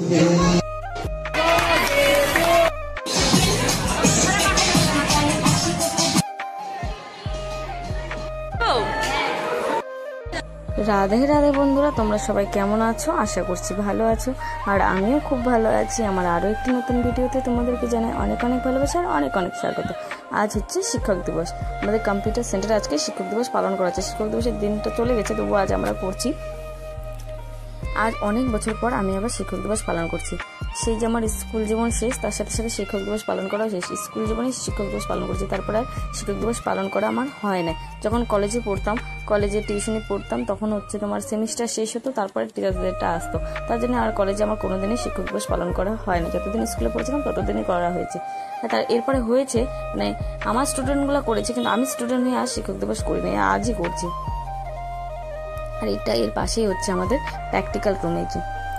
রাধে রাধে বন্ধুরা, তোমরা সবাই কেমন আছো? আশা করছি ভালো আছো, আর আমিও খুব ভালো আছি। আমার আরও একটি নতুন ভিডিওতে তোমাদেরকে জানাই অনেক অনেক ভালোবাসা আর অনেক অনেক স্বাগত। আজ হচ্ছে শিক্ষক দিবস। আমাদের কম্পিউটার সেন্টারে আজকে শিক্ষক দিবস পালন করা হচ্ছে। শিক্ষক দিবসের দিনটা চলে গেছে, তবুও আজ আমরা করছি। আজ অনেক বছর পর আমি আবার শিক্ষক দিবস পালন করছি। সেই যে আমার স্কুল জীবন শেষ, তার সাথে সাথে শিক্ষক দিবস পালন করা শেষ। স্কুল জীবনে শিক্ষক দিবস পালন করছি, তারপর আর শিক্ষক দিবস পালন করা আমার হয় না। যখন কলেজে পড়তাম, কলেজে টিউশনি পড়তাম, তখন হচ্ছে তোমার সেমিস্টার শেষ হতো, তারপরে টিচার্স ডেটা আসতো। তার জন্য আর কলেজে আমার কোনোদিনই শিক্ষক দিবস পালন করা হয় না। যতদিন স্কুলে পড়েছিলাম ততদিনই করা হয়েছে। তার এরপরে হয়েছে মানে আমার স্টুডেন্টগুলো করেছে, কিন্তু আমি স্টুডেন্ট হয়ে আর শিক্ষক দিবস করি না, আজই করছি। আর এর পাশেই হচ্ছে আমাদের প্র্যাকটিক্যাল রুম।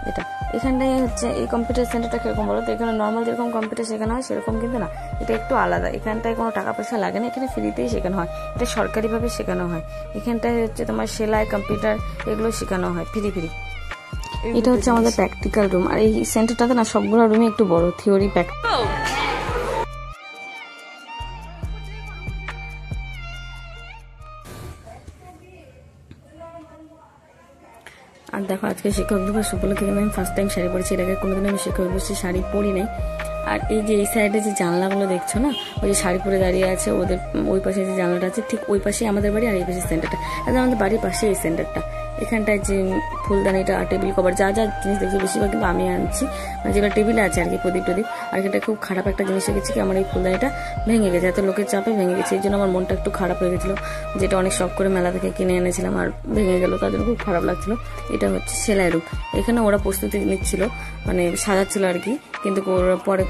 এটা এখানটায় হচ্ছে এই কম্পিউটার সেন্টারটা কিরকম বলো তো, এখানে নর্মাল যেরকম কম্পিউটার শেখানো হয় সেরকম কিন্তু না, এটা একটু আলাদা। এখানটায় কোনো টাকা পয়সা লাগে না, এখানে ফ্রিতেই শেখানো হয়, এটা সরকারিভাবে শেখানো হয়। এখানটায় হচ্ছে তোমার সেলাই, কম্পিউটার এগুলো শেখানো হয় ফ্রি। এটা হচ্ছে আমাদের প্র্যাকটিক্যাল রুম। আর এই সেন্টারটাতে না সবগুলো রুমই একটু বড়, থিওরি প্র্যাকটিক্যাল। আর দেখো, আজকে শিক্ষক দিবস উপলক্ষে আমি ফার্স্ট টাইম শাড়ি পরেছি। এর আগে কোনোদিন আমি শিক্ষক দিবসে শাড়ি পরি নাই। আর এই যে এই সাইডে যে জানলাগুলো দেখছো না, ওই যে শাড়ি পরে দাঁড়িয়ে আছে, ওদের ওই পাশে যে জানলাটা আছে, ঠিক ওই পাশেই আমাদের বাড়ি, আর এই পাশে সেন্টারটা। আমাদের বাড়ির পাশে এই সেন্টারটা। এখানটায় যে ফুলদানিটা আর টেবিল কভার যা যা জিনিস দেখছি বেশিরভাগ কিন্তু আমি আনছি, মানে যেগুলো টেবিলে আছে আর কি, প্রদীপ। আর এখানটা খুব খারাপ একটা জিনিস হয়েছে কি, আমার এই ফুলদানিটা ভেঙে গেছে, এত লোকের চাপে ভেঙে গেছে। এই জন্য আমার মনটা একটু খারাপ হয়ে গেছিলো, যেটা অনেক শখ করে মেলা থেকে কিনে এনেছিলাম, আর ভেঙে গেল, তার জন্য খুব খারাপ লাগছিল। এটা হচ্ছে সেলাই রুম। এখানে ওরা প্রস্তুতি নিচ্ছিল, মানে সাজাচ্ছিল আর কি, কিন্তু পরে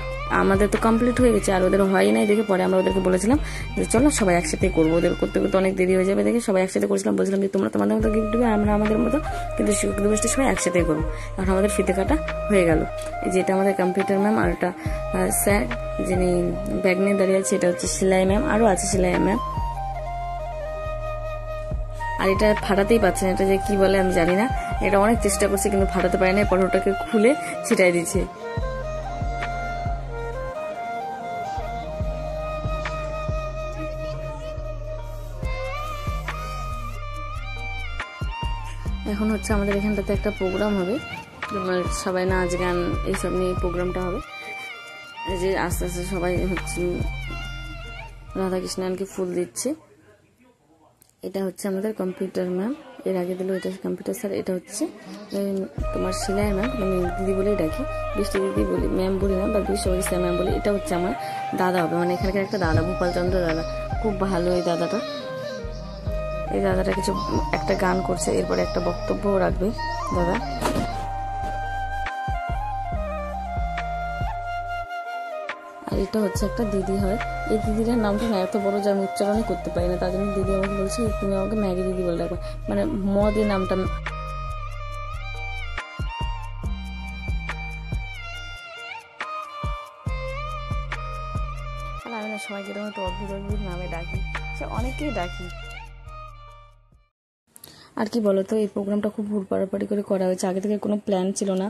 আমাদের তো কমপ্লিট হয়ে গেছে, আর ওদের হয় নাই দেখে পরে আমরা ওদেরকে বলেছিলাম যে চলো সবাই একসাথে করবো, ওদের করতে করতে অনেক দেরি হয়ে যাবে দেখে সবাই একসাথে করেছিলাম। বলছিলাম যে তোমরা তোমাদের মতো গিফট দেবে, আমরা আমাদের মতো, কিন্তু শিক্ষক দিবসটা সবাই একসাথে করবো। এখন আমাদের ফিতে কাটা হয়ে গেল। যেটা আমাদের কম্পিউটার ম্যাম, আর একটা স্যার যিনি ব্যাগ নিয়ে দাঁড়িয়ে আছে, এটা হচ্ছে সেলাই ম্যাম, আরও আছে সেলাই ম্যাম। আর এটা ফাটাতেই পারছে না, এটা যে কি বলে আমি জানি না। এটা অনেক চেষ্টা করছে কিন্তু ফাটাতে পারে না, পরে ওটাকে খুলে ছিটাই দিচ্ছে। এখন হচ্ছে আমাদের এখানটাতে একটা প্রোগ্রাম হবে, তোমার সবাই নাচ গান এইসব নিয়ে প্রোগ্রামটা হবে। যে আস্তে আস্তে সবাই হচ্ছে রাধাকৃষ্ণকে ফুল দিচ্ছে। এটা হচ্ছে আমাদের কম্পিউটার ম্যাম, এর আগে দিল এটা কম্পিউটার স্যার। এটা হচ্ছে তোমার সেলাই ম্যাম, আমি দিদি বলেই ডাকি, বৃষ্টি দিদি বলি, ম্যাম বলি না, বা বিশ্ববাড়ি স্যার ম্যাম বলি। এটা হচ্ছে আমার দাদা হবে, মানে এখানকার একটা দাদা, ভূপালচন্দ্র দাদা, খুব ভালো এই দাদাটা। এই দাদাটা কিছু একটা গান করছে, এরপরে একটা বক্তব্যও রাখবে দাদা। আর এটা হচ্ছে একটা দিদি হয়, এই দিদিটার নামটা না এত বড় যে আমি উচ্চারণই করতে পারি না, তার জন্য দিদি আমাকে বলছে তুমি আমাকে ম্যাগি দিদি বলে রাখবে, মানে দিয়ে নামটা। আর আমি না সবাইকে এরকম একটা অদ্ভুত অদ্ভুত নামে ডাকি, সে অনেকেই ডাকি। আর কি বলতো, এই প্রোগ্রামটা খুব হুড়পাড়াপাড়ি করে করা হয়েছে, আগে থেকে কোনো প্ল্যান ছিল না,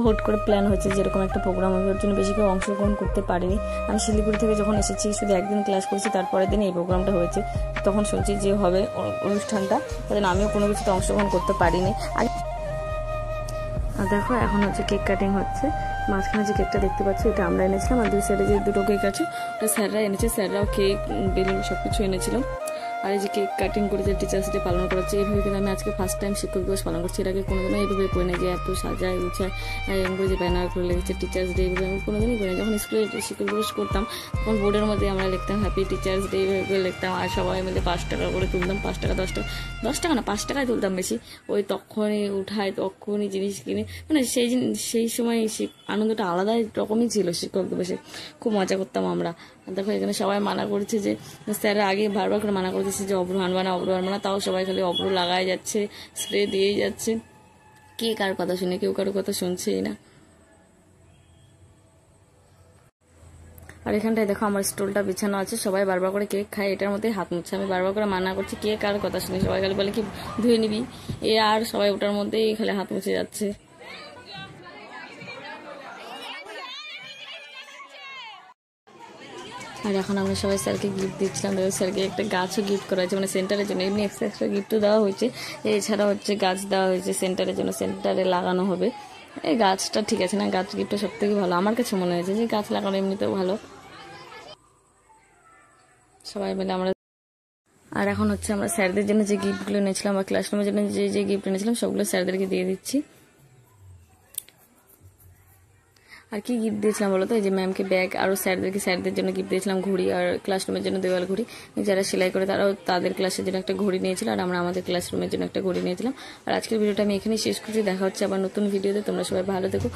হুট করে প্ল্যান হয়েছে যেরকম একটা প্রোগ্রাম হবে, ওর জন্য বেশি কেউ অংশগ্রহণ করতে পারিনি। আমি শিলিগুড়ি থেকে যখন এসেছি শুধু একদিন ক্লাস করেছি, তারপরের দিন এই প্রোগ্রামটা হয়েছে। তখন শুনছি যে হবে অনুষ্ঠানটা, তার জন্য আমিও কোনো কিছুতে অংশগ্রহণ করতে পারিনি। আর দেখো এখন হচ্ছে কেক কাটিং হচ্ছে। মাঝখানে যে কেকটা দেখতে পাচ্ছি এটা আমরা এনেছিলাম, আর দুই সাইডে যে দুটো কেক আছে ওটা স্যাররা এনেছে, স্যাররাও কেক বেলুন সব কিছু এনেছিল। আর এই যে কেক কাটিং করে যে টিচার্স ডে পালন করা হচ্ছে, এইভাবে কিন্তু আমি আজকে ফার্স্ট টাইম শিক্ষক দিবস পালন করছি। এর আগে কোনোদিনও এইভাবে করে না, যে এত সাজায় গুছায় এরকম করে যে ব্যানার করে লেগেছে টিচার্স ডে, এইভাবে আমি কোনোদিনই করি না। যখন স্কুলে শিক্ষক দিবস করতাম তখন বোর্ডের মধ্যে আমরা লিখতাম হ্যাপি টিচার্স ডে, এইভাবে করে লিখতাম, আর সবাই মিলে 5 টাকা করে তুলতাম, 5 টাকা 10 টাকা না 5 টাকায় তুলতাম বেশি। ওই তখনই উঠায়, তখনই জিনিস কিনে, মানে সেই সময় আনন্দটা আলাদাই রকমই ছিল। শিক্ষক দিবসে খুব মজা করতাম আমরা। দেখো এখানে সবাই মানা করছে, যে স্যাররা আগে বারবার করে মানা করতেছে যে অব্র আনবা না, তাও সবাই খালি অব্র লাগাই যাচ্ছে, স্প্রে দিয়েই যাচ্ছে। কে কার কথা শুনে, কেউ কারোর কথা শুনছেই না। আর এখানটায় দেখো আমার স্টুলটা বিছানো আছে, সবাই বারবার করে কেক খায়, এটার মধ্যে হাত মুছছে। আমি বারবার করে মানা করছি, কে কার কথা শুনে, সবাই খালি বলে কি ধুয়ে নিবি, আর সবাই ওটার মধ্যেই খালি হাত মুছে যাচ্ছে। আর এখন আমরা সবাই স্যারকে গিফট দিচ্ছিলাম। স্যারকে একটা গাছও গিফট করা হয়েছে, মানে সেন্টারের জন্য এমনি এক্সট্রা গিফটও দেওয়া হয়েছে। এছাড়া হচ্ছে গাছ দেওয়া হয়েছে সেন্টারের জন্য, সেন্টারে লাগানো হবে। এই গাছটা ঠিক আছে না, গাছ গিফটটা সব থেকে ভালো আমার কাছে মনে হয়েছে, যে গাছ লাগানো এমনিতেও ভালো। সবাই মিলে আমরা। আর এখন হচ্ছে আমরা স্যারদের জন্য যে গিফটগুলো নিয়েছিলাম বা ক্লাসরুমের জন্য যে যে গিফট এনেছিলাম সবগুলো স্যারদেরকে দিয়ে দিচ্ছি। আর কি গিফট দিয়েছিলাম বলো তো, এই যে ম্যামকে ব্যাগ, আর স্যারদের জন্য গিফট দিয়েছিলাম ঘড়ি, আর ক্লাসরুমের জন্য দেওয়াল ঘড়ি। যারা সেলাই করে তারাও তাদের ক্লাসের জন্য একটা ঘড়ি নিয়েছিল, আর আমরা আমাদের ক্লাসরুমের জন্য একটা ঘড়ি নিয়েছিলাম। আর আজকের ভিডিওটা আমি এখানেই শেষ করছি। দেখা হচ্ছে আবার নতুন ভিডিওতে। তোমরা সবাই ভালো থেকো,